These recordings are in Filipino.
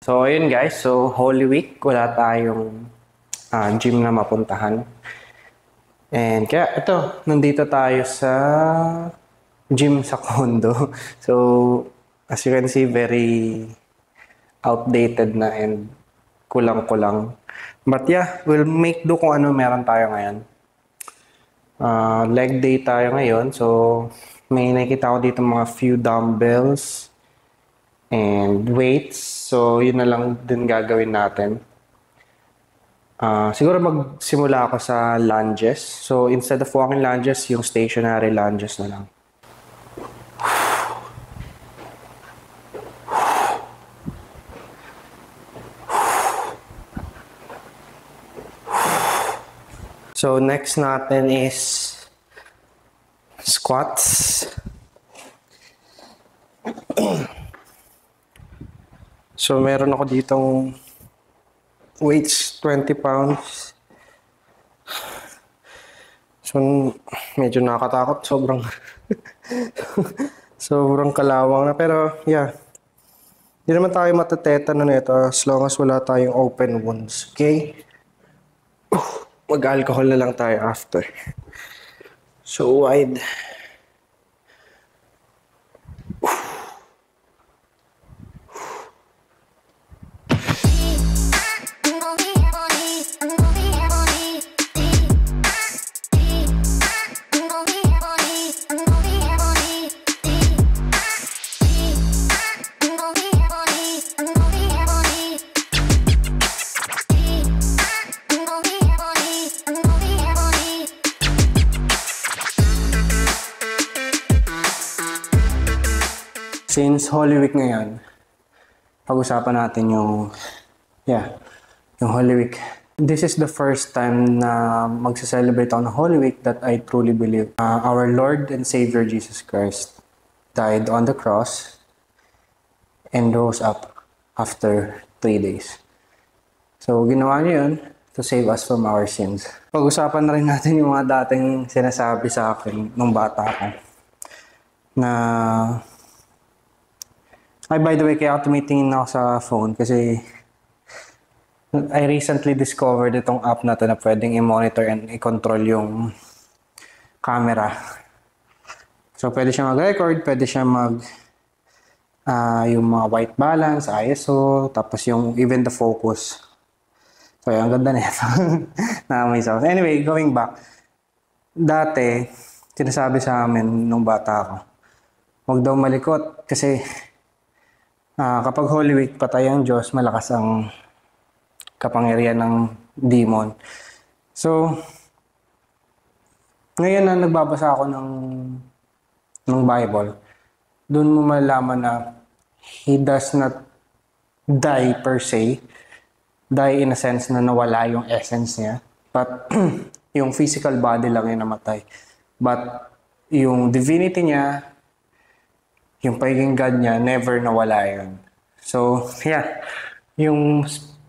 So, ayun guys. So, Holy Week, wala tayong gym na mapuntahan. And kaya, ito, nandito tayo sa gym sa condo. So, as you can see, very outdated na and kulang-kulang. But yeah, we'll make do kung ano meron tayo ngayon. Leg day tayo ngayon. So, may nakikita ko dito mga few dumbbells and weights. So, yun na lang din gagawin natin. Siguro magsimula ako sa lunges. So, instead of walking lunges, yung stationary lunges na lang. So, next natin is squats. So, meron ako ditong weights, 20 pounds. So, medyo nakakatakot. Sobrang sobrang kalawang na. Pero, yeah. Hindi naman tayo matateta na nito as long as wala tayong open wounds. Okay? Mag-alcohol na lang tayo after. So, wide. Since Holy Week ngayon, pag-usapan natin yung Holy Week. This is the first time na magse-celebrate ako ng Holy Week that I truly believe our Lord and Savior Jesus Christ died on the cross and rose up after 3 days. So, ginawa niya yun to save us from our sins. Pag-usapan na rin natin yung mga dating sinasabi sa akin nung bata ako na by the way, kaya ako tumitingin ako sa phone kasi I recently discovered itong app na to na pwedeng i-monitor and i-control yung camera. So, pwede siya mag-record, pwede siya yung mga white balance, ISO, tapos yung even the focus. So, ang ganda na ito. Nakamayin sa akin. Anyway, going back. Dati, sinasabi sa amin nung bata ako, huwag daw malikot kasi kapag Holy Week, patay ang Diyos, malakas ang kapangyarihan ng demon. So, ngayon na nagbabasa ako ng Bible, doon mo malalaman na He does not die per se. Die in a sense na nawala yung essence niya. But, yung physical body lang yung namatay. But, yung divinity niya, yung pagiging God niya, never nawala yun. So, yeah. Yung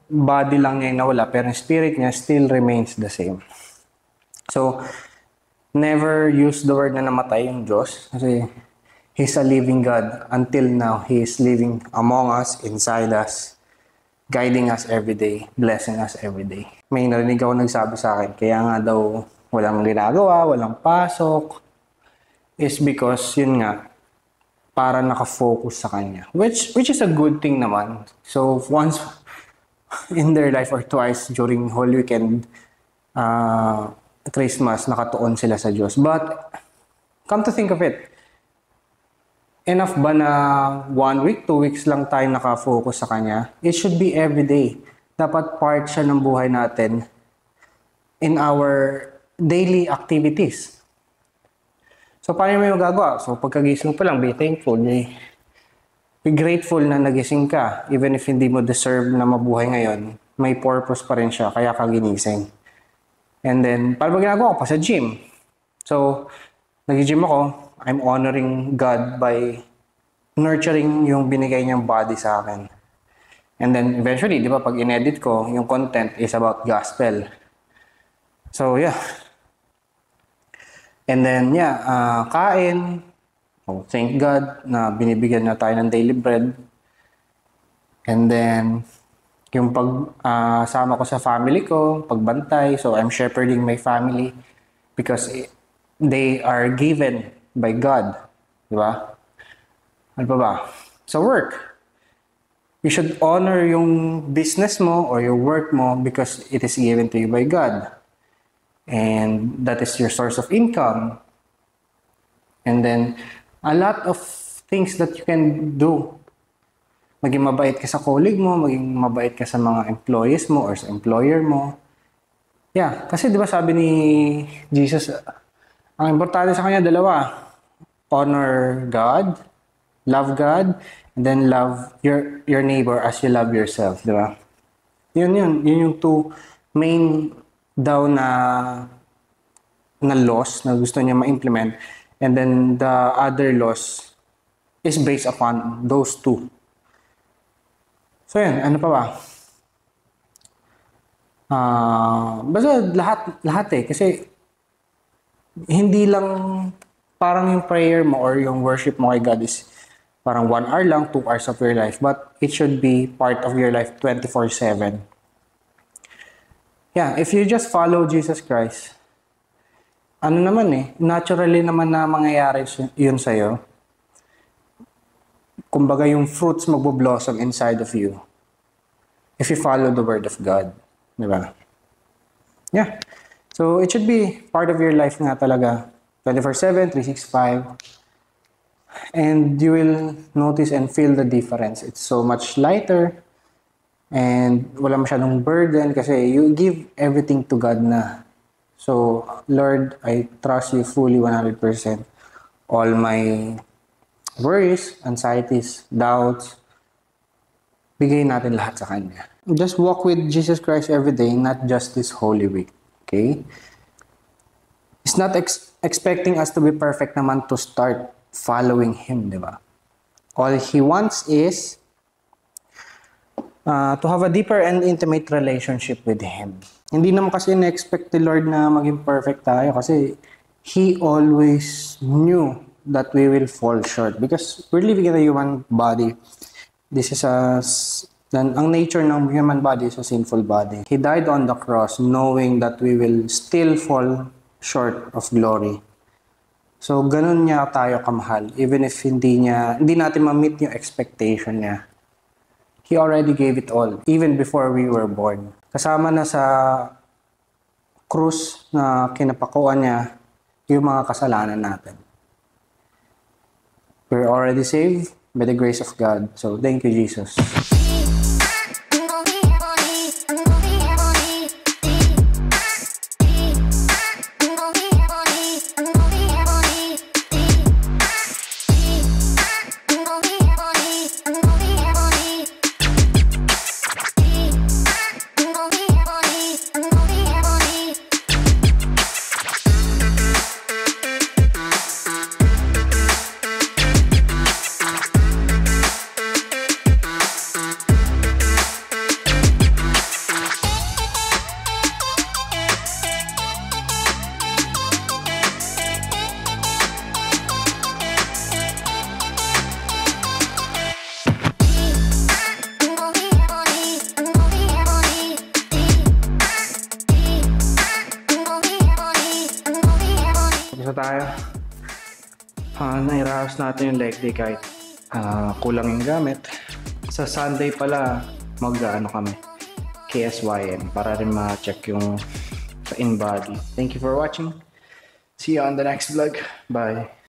body lang niya yung nawala, pero yung spirit niya still remains the same. So, never use the word na namatay yung Diyos. Kasi, He's a living God. Until now, He is living among us, inside us, guiding us every day, blessing us every day. May narinig ako nagsabi sa akin, kaya nga daw walang ginagawa, walang pasok, is because, yun nga, para nakafocus sa Kanya. Which is a good thing naman. So, once in their life or twice during Holy Weekend, Christmas, nakatuon sila sa Diyos. But, come to think of it, enough ba na 1 week, 2 weeks lang tayo nakafocus sa Kanya? It should be every day. Dapat part siya ng buhay natin in our daily activities. So, paano mo yung magagawa? So, pagkagising pa lang, be thankful. Be grateful na nagising ka. Even if hindi mo deserve na mabuhay ngayon, may purpose pa rin siya, kaya ka ginising. And then, paano ba ginagawa ko? Pa sa gym. So, nag-gym ako, I'm honoring God by nurturing yung binigay niyang body sa akin. And then, eventually, di ba, pag in-edit ko, yung content is about gospel. So, yeah. And then, kain. Oh, thank God na binibigyan na tayo ng daily bread. And then, yung sama ko sa family ko, pagbantay. So, I'm shepherding my family because they are given by God. Di ba? Ano pa ba? Sa work. You should honor yung business mo or your work mo because it is given to you by God. And that is your source of income. And then, a lot of things that you can do. Maging mabait ka sa colleague mo, maging mabait ka sa mga employees mo or sa employer mo. Yeah, kasi di ba sabi ni Jesus, ang importante sa kanya dalawa. Honor God, love God, and then love your neighbor as you love yourself, di ba? Yun yung two main daw na laws na gusto niya ma-implement. And then the other laws is based upon those two. So yan, ano pa ba? Basta lahat kasi hindi lang parang yung prayer mo or yung worship mo kay God is parang 1 hour lang, 2 hours of your life, but it should be part of your life 24/7. Yeah, if you just follow Jesus Christ, ano naman naturally naman na mangyayari yun sa'yo. Kumbaga yung fruits magbo-blossom inside of you if you follow the word of God. Diba? Yeah. So, it should be part of your life nga talaga. 24/7, 365. And you will notice and feel the difference. It's so much lighter and wala masyadong burden kasi you give everything to God na. So, Lord, I trust you fully 100%. All my worries, anxieties, doubts, bigay natin lahat sa Kanya. Just walk with Jesus Christ every day, not just this Holy Week. Okay? He's not expecting us to be perfect naman to start following Him, di ba? All He wants is to have a deeper and intimate relationship with Him. Hindi naman kasi na-expect ni Lord na maging perfect tayo kasi He always knew that we will fall short because we're living in a human body. This is ang nature ng human body is a sinful body. He died on the cross knowing that we will still fall short of glory. So, ganun niya tayo kamahal. Even if hindi natin ma-meet yung expectation niya. He already gave it all, even before we were born. Kasama na sa krus na kinapakuan niya yung mga kasalanan natin. We're already saved by the grace of God. So, thank you, Jesus. Tayo. Nairaos natin yung leg day kahit kulang yung gamit. Sa Sunday pala kami KSYM para rin ma-check yung sa in-body. Thank you for watching. See you on the next vlog. Bye.